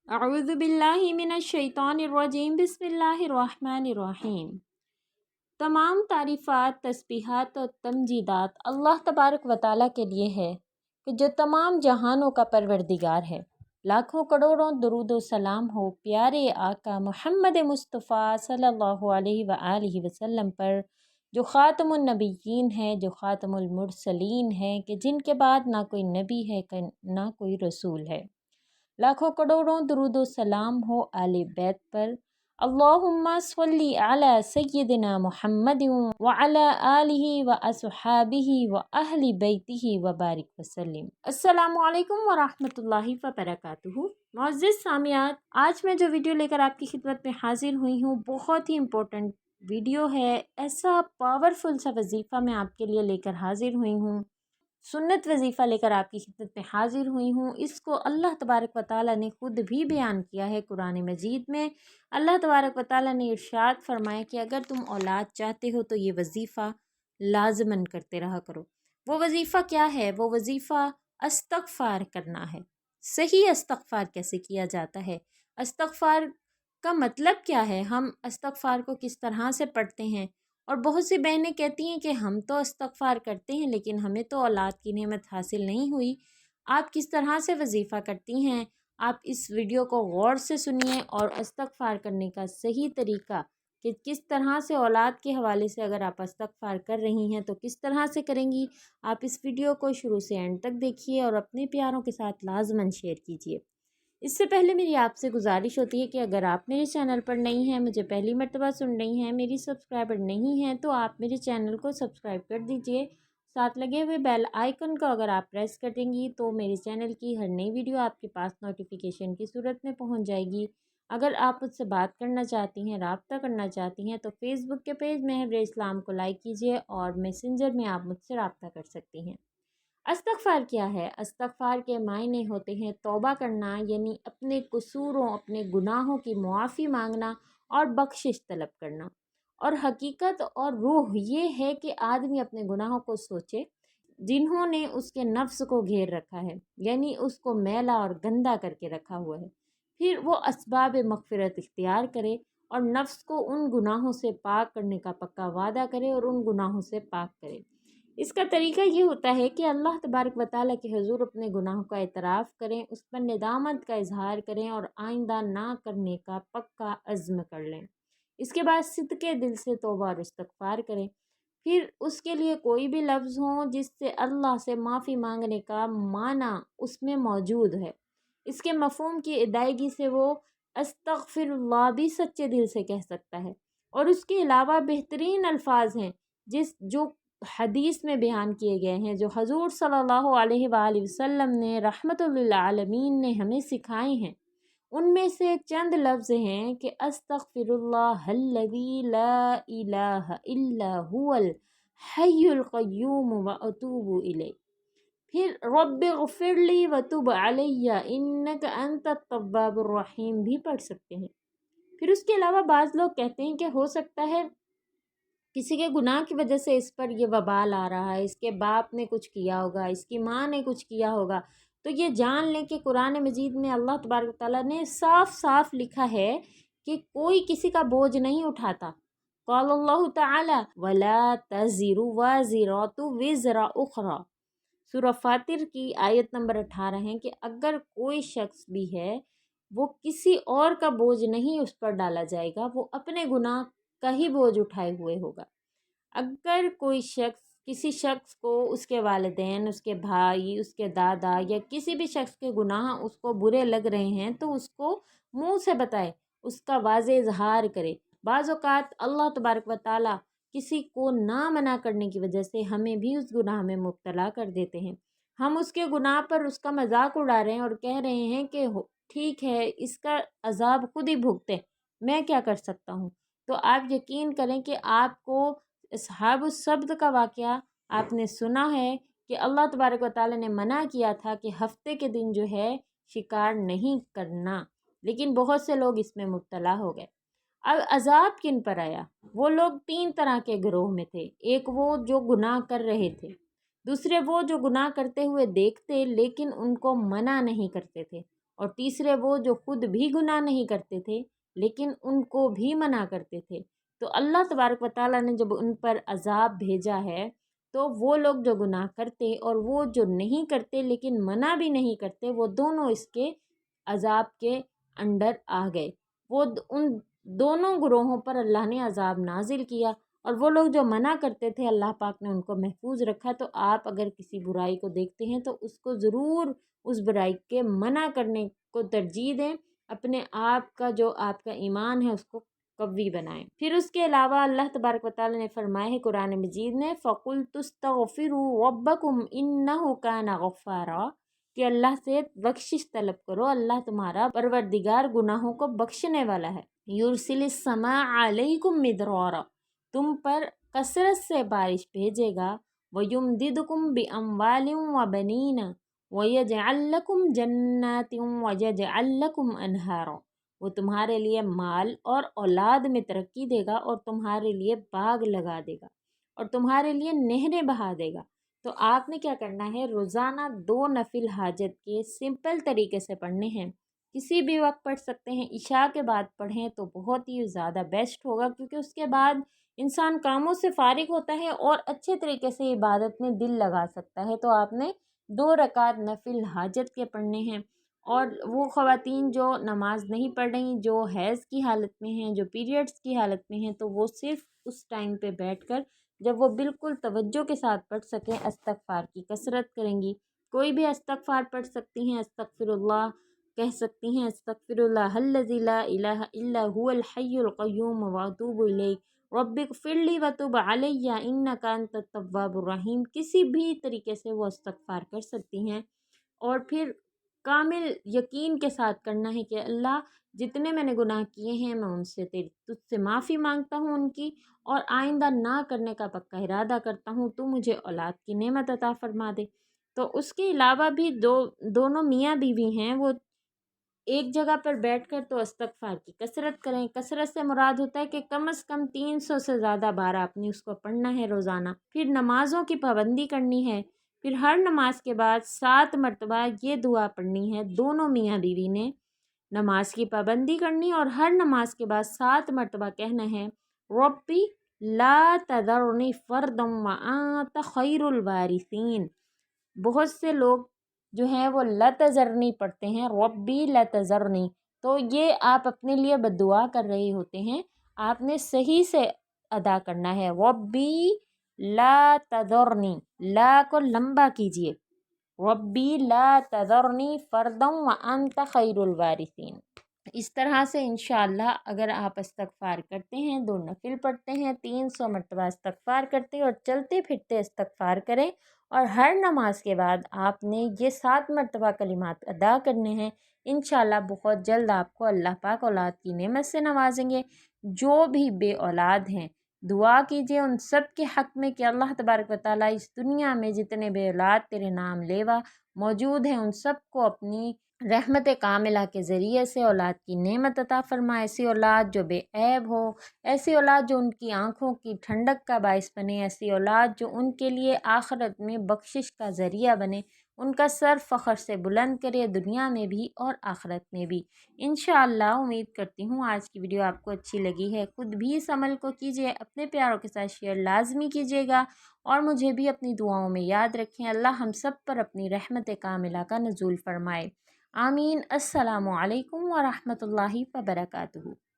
اعوذ باللہ من الشیطان الرجیم بسم اللہ الرحمن الرحیم۔ تمام تعریفات، تسبیحات اور تمجیدات اللہ تبارک و تعالیٰ کے لیے ہے کہ جو تمام جہانوں کا پروردگار ہے۔ لاکھوں کروڑوں درود و سلام ہو پیارے آقا محمد مصطفیٰ صلی اللہ علیہ وآلہ وسلم پر، جو خاتم النبیین ہے، جو خاتم المرسلین ہے، کہ جن کے بعد نہ کوئی نبی ہے نہ کوئی رسول ہے۔ لاکھوں کروڑوں درود و سلام ہو آل بیت پر۔ اللہم صلی علی سیدنا محمد وعلی آلہ واصحابہ واہل بیتہ وبارک وسلم۔ السلام علیکم ورحمۃ اللہ وبرکاتہ۔ معزز سامعات، آج میں جو ویڈیو لے کر آپ کی خدمت میں حاضر ہوئی ہوں، بہت ہی امپورٹنٹ ویڈیو ہے۔ ایسا پاورفل سا وظیفہ میں آپ کے لیے لے کر حاضر ہوئی ہوں، سنت وظیفہ لے کر آپ کی خدمت میں حاضر ہوئی ہوں۔ اس کو اللہ تبارک و تعالیٰ نے خود بھی بیان کیا ہے قرآن مجید میں۔ اللہ تبارک و تعالیٰ نے ارشاد فرمایا کہ اگر تم اولاد چاہتے ہو تو یہ وظیفہ لازماً کرتے رہا کرو۔ وہ وظیفہ کیا ہے؟ وہ وظیفہ استغفار کرنا ہے۔ صحیح استغفار کیسے کیا جاتا ہے؟ استغفار کا مطلب کیا ہے؟ ہم استغفار کو کس طرح سے پڑھتے ہیں؟ اور بہت سی بہنیں کہتی ہیں کہ ہم تو استغفار کرتے ہیں لیکن ہمیں تو اولاد کی نعمت حاصل نہیں ہوئی۔ آپ کس طرح سے وظیفہ کرتی ہیں؟ آپ اس ویڈیو کو غور سے سنیے اور استغفار کرنے کا صحیح طریقہ کہ کس طرح سے اولاد کے حوالے سے اگر آپ استغفار کر رہی ہیں تو کس طرح سے کریں گی۔ آپ اس ویڈیو کو شروع سے اینڈ تک دیکھیے اور اپنے پیاروں کے ساتھ لازماً شیئر کیجیے۔ اس سے پہلے میری آپ سے گزارش ہوتی ہے کہ اگر آپ میرے چینل پر نہیں ہیں، مجھے پہلی مرتبہ سن رہی ہیں، میری سبسکرائبر نہیں ہیں، تو آپ میرے چینل کو سبسکرائب کر دیجئے۔ ساتھ لگے ہوئے بیل آئیکن کو اگر آپ پریس کریں گی تو میرے چینل کی ہر نئی ویڈیو آپ کے پاس نوٹیفیکیشن کی صورت میں پہنچ جائے گی۔ اگر آپ مجھ سے بات کرنا چاہتی ہیں، رابطہ کرنا چاہتی ہیں، تو فیس بک کے پیج محور اسلام کو لائک کیجئے اور میسنجر میں آپ مجھ سے رابطہ کر سکتی ہیں۔ استغفار کیا ہے؟ استغفار کے معنی ہوتے ہیں توبہ کرنا، یعنی اپنے قصوروں، اپنے گناہوں کی معافی مانگنا اور بخشش طلب کرنا۔ اور حقیقت اور روح یہ ہے کہ آدمی اپنے گناہوں کو سوچے جنہوں نے اس کے نفس کو گھیر رکھا ہے، یعنی اس کو میلا اور گندا کر کے رکھا ہوا ہے۔ پھر وہ اسباب مغفرت اختیار کرے اور نفس کو ان گناہوں سے پاک کرنے کا پکا وعدہ کرے اور ان گناہوں سے پاک کرے۔ اس کا طریقہ یہ ہوتا ہے کہ اللہ تبارک و تعالیٰ کے حضور اپنے گناہوں کا اعتراف کریں، اس پر ندامت کا اظہار کریں اور آئندہ نہ کرنے کا پکا عزم کر لیں۔ اس کے بعد صدقے دل سے توبہ اور استغفار کریں۔ پھر اس کے لیے کوئی بھی لفظ ہوں جس سے اللہ سے معافی مانگنے کا معنی اس میں موجود ہے، اس کے مفہوم کی ادائیگی سے وہ استغفر اللہ بھی سچے دل سے کہہ سکتا ہے۔ اور اس کے علاوہ بہترین الفاظ ہیں جو حدیث میں بیان کیے گئے ہیں، جو حضور صلی اللہ علیہ وآلہ وسلم نے رحمت للعالمین نے ہمیں سکھائے ہیں۔ ان میں سے چند لفظ ہیں کہ استغفر اللہ الذی لا الہ الا هو الحی القیوم واتوب الیہ۔ پھر رب اغفر لی وتب علی انک انت التواب الرحیم بھی پڑھ سکتے ہیں۔ پھر اس کے علاوہ بعض لوگ کہتے ہیں کہ ہو سکتا ہے کسی کے گناہ کی وجہ سے اس پر یہ وبال آ رہا ہے، اس کے باپ نے کچھ کیا ہوگا، اس کی ماں نے کچھ کیا ہوگا، تو یہ جان لیں کہ قرآن مجید میں اللہ تبارک و تعالیٰ نے صاف صاف لکھا ہے کہ کوئی کسی کا بوجھ نہیں اٹھاتا۔ قال اللہ تعالی وَلَا تَزِرُ وَازِرَةُ وِزْرَ أُخْرَى۔ سورہ فاطر کی آیت نمبر 18 ہے کہ اگر کوئی شخص بھی ہے وہ کسی اور کا بوجھ نہیں اس پر ڈالا جائے گا، وہ اپنے گناہ کا ہی بوجھ اٹھائے ہوئے ہوگا۔ اگر کوئی شخص کسی شخص کو اس کے والدین، اس کے بھائی، اس کے دادا یا کسی بھی شخص کے گناہ اس کو برے لگ رہے ہیں تو اس کو منہ سے بتائے، اس کا واضح اظہار کرے۔ بعض اوقات اللہ تبارک و تعالیٰ کسی کو نہ منع کرنے کی وجہ سے ہمیں بھی اس گناہ میں مبتلا کر دیتے ہیں۔ ہم اس کے گناہ پر اس کا مذاق اڑا رہے ہیں اور کہہ رہے ہیں کہ ٹھیک ہے، اس کا عذاب خود ہی بھگتے، میں کیا کر سکتا ہوں۔ تو آپ یقین کریں کہ آپ کو اصحاب السبت کا واقعہ آپ نے سنا ہے کہ اللہ تبارک و تعالیٰ نے منع کیا تھا کہ ہفتے کے دن جو ہے شکار نہیں کرنا، لیکن بہت سے لوگ اس میں مبتلا ہو گئے۔ اب عذاب کن پر آیا؟ وہ لوگ 3 طرح کے گروہ میں تھے۔ ایک وہ جو گناہ کر رہے تھے، دوسرے وہ جو گناہ کرتے ہوئے دیکھتے لیکن ان کو منع نہیں کرتے تھے، اور تیسرے وہ جو خود بھی گناہ نہیں کرتے تھے لیکن ان کو بھی منع کرتے تھے۔ تو اللہ تبارک و تعالیٰ نے جب ان پر عذاب بھیجا ہے تو وہ لوگ جو گناہ کرتے اور وہ جو نہیں کرتے لیکن منع بھی نہیں کرتے، وہ دونوں اس کے عذاب کے انڈر آ گئے۔ وہ ان دونوں گروہوں پر اللہ نے عذاب نازل کیا، اور وہ لوگ جو منع کرتے تھے اللہ پاک نے ان کو محفوظ رکھا۔ تو آپ اگر کسی برائی کو دیکھتے ہیں تو اس کو ضرور اس برائی کے منع کرنے کو ترجیح دیں، اپنے آپ کا جو آپ کا ایمان ہے اس کو قوی بنائیں۔ پھر اس کے علاوہ اللہ تبارک و تعالیٰ نے فرمایا ہے قرآن مجید میں فَقُلْتُ اسْتَغْفِرُوا رَبَّكُمْ إِنَّهُ كَانَ غَفَّارًا، کہ اللہ سے بخشش طلب کرو، اللہ تمہارا پروردگار گناہوں کو بخشنے والا ہے۔ يُرْسِلِ السَّمَاءَ عَلَيْكُمْ مِدْرَارًا، تم پر کثرت سے بارش بھیجے گا، وَيُمْدِدْكُمْ بِأَمْوَالٍ وَبَنِينَ وَيَجْعَلْ لَكُمْ جَنَّاتٍ وَيَجْعَلْ لَكُمْ أَنْهَارًا، وہ تمہارے لیے مال اور اولاد میں ترقی دے گا اور تمہارے لیے باغ لگا دے گا اور تمہارے لیے نہریں بہا دے گا۔ تو آپ نے کیا کرنا ہے، روزانہ 2 نفل حاجت کے سمپل طریقے سے پڑھنے ہیں۔ کسی بھی وقت پڑھ سکتے ہیں، عشاء کے بعد پڑھیں تو بہت ہی زیادہ بیسٹ ہوگا، کیونکہ اس کے بعد انسان کاموں سے فارغ ہوتا ہے اور اچھے طریقے سے عبادت میں دل لگا سکتا ہے۔ تو آپ نے 2 رکعت نفل حاجت کے پڑھنے ہیں، اور وہ خواتین جو نماز نہیں پڑھ رہی، جو حیض کی حالت میں ہیں، جو پیریڈز کی حالت میں ہیں، تو وہ صرف اس ٹائم پہ بیٹھ کر جب وہ بالکل توجہ کے ساتھ پڑھ سکیں استغفار کی کثرت کریں گی۔ کوئی بھی استغفار پڑھ سکتی ہیں، استغفر اللہ کہہ سکتی ہیں، استغفر اللہ الذی لا الہ الا هو الحی القیوم واتوب الیہ رب اغفر لی وتب علی انک انت التواب الرحیم، کسی بھی طریقے سے وہ استغفار کر سکتی ہیں۔ اور پھر کامل یقین کے ساتھ کرنا ہے کہ اللہ جتنے میں نے گناہ کیے ہیں میں ان سے تجھ سے معافی مانگتا ہوں ان کی، اور آئندہ نہ کرنے کا پکا ارادہ کرتا ہوں، تو مجھے اولاد کی نعمت عطا فرما دے۔ تو اس کے علاوہ بھی دونوں میاں بیوی ہیں، وہ ایک جگہ پر بیٹھ کر تو استغفار کی کثرت کریں۔ کثرت سے مراد ہوتا ہے کہ کم از کم 300 سے زیادہ بار آپ نے اس کو پڑھنا ہے روزانہ۔ پھر نمازوں کی پابندی کرنی ہے، پھر ہر نماز کے بعد 7 مرتبہ یہ دعا پڑھنی ہے، دونوں میاں بیوی نے نماز کی پابندی کرنی، اور ہر نماز کے بعد 7 مرتبہ کہنا ہے ربی لا تذرنی فردا وانت خیر الوارثین۔ بہت سے لوگ جو ہیں وہ لا تذرنی پڑھتے ہیں، ربی لا تذرنی، تو یہ آپ اپنے لیے بددعا کر رہے ہوتے ہیں۔ آپ نے صحیح سے ادا کرنا ہے، ربی لا تذرنی، لا کو لمبا کیجئے، ربی لا تذرنی فردا وانت خیر الوارثین۔ اس طرح سے انشاءاللہ اگر آپ استغفار کرتے ہیں، 2 نفل پڑھتے ہیں، 300 مرتبہ استغفار کرتے ہیں اور چلتے پھرتے استغفار کریں، اور ہر نماز کے بعد آپ نے یہ 7 مرتبہ کلمات ادا کرنے ہیں، انشاءاللہ بہت جلد آپ کو اللہ پاک اولاد کی نعمت سے نوازیں گے۔ جو بھی بے اولاد ہیں دعا کیجئے ان سب کے حق میں کہ اللہ تبارک و تعالیٰ اس دنیا میں جتنے بے اولاد تیرے نام لیوا موجود ہیں ان سب کو اپنی رحمت کاملہ کے ذریعے سے اولاد کی نعمت عطا فرمائے، ایسی اولاد جو بے عیب ہو، ایسی اولاد جو ان کی آنکھوں کی ٹھنڈک کا باعث بنے، ایسی اولاد جو ان کے لیے آخرت میں بخشش کا ذریعہ بنے، ان کا سر فخر سے بلند کرے دنیا میں بھی اور آخرت میں بھی۔ انشاءاللہ امید کرتی ہوں آج کی ویڈیو آپ کو اچھی لگی ہے۔ خود بھی اس عمل کو کیجیے، اپنے پیاروں کے ساتھ شیئر لازمی کیجیے گا، اور مجھے بھی اپنی دعاؤں میں یاد رکھیں۔ اللہ ہم سب پر اپنی رحمت کاملہ کا نزول فرمائے، آمین۔ السلام علیکم ورحمۃ اللہ وبرکاتہ۔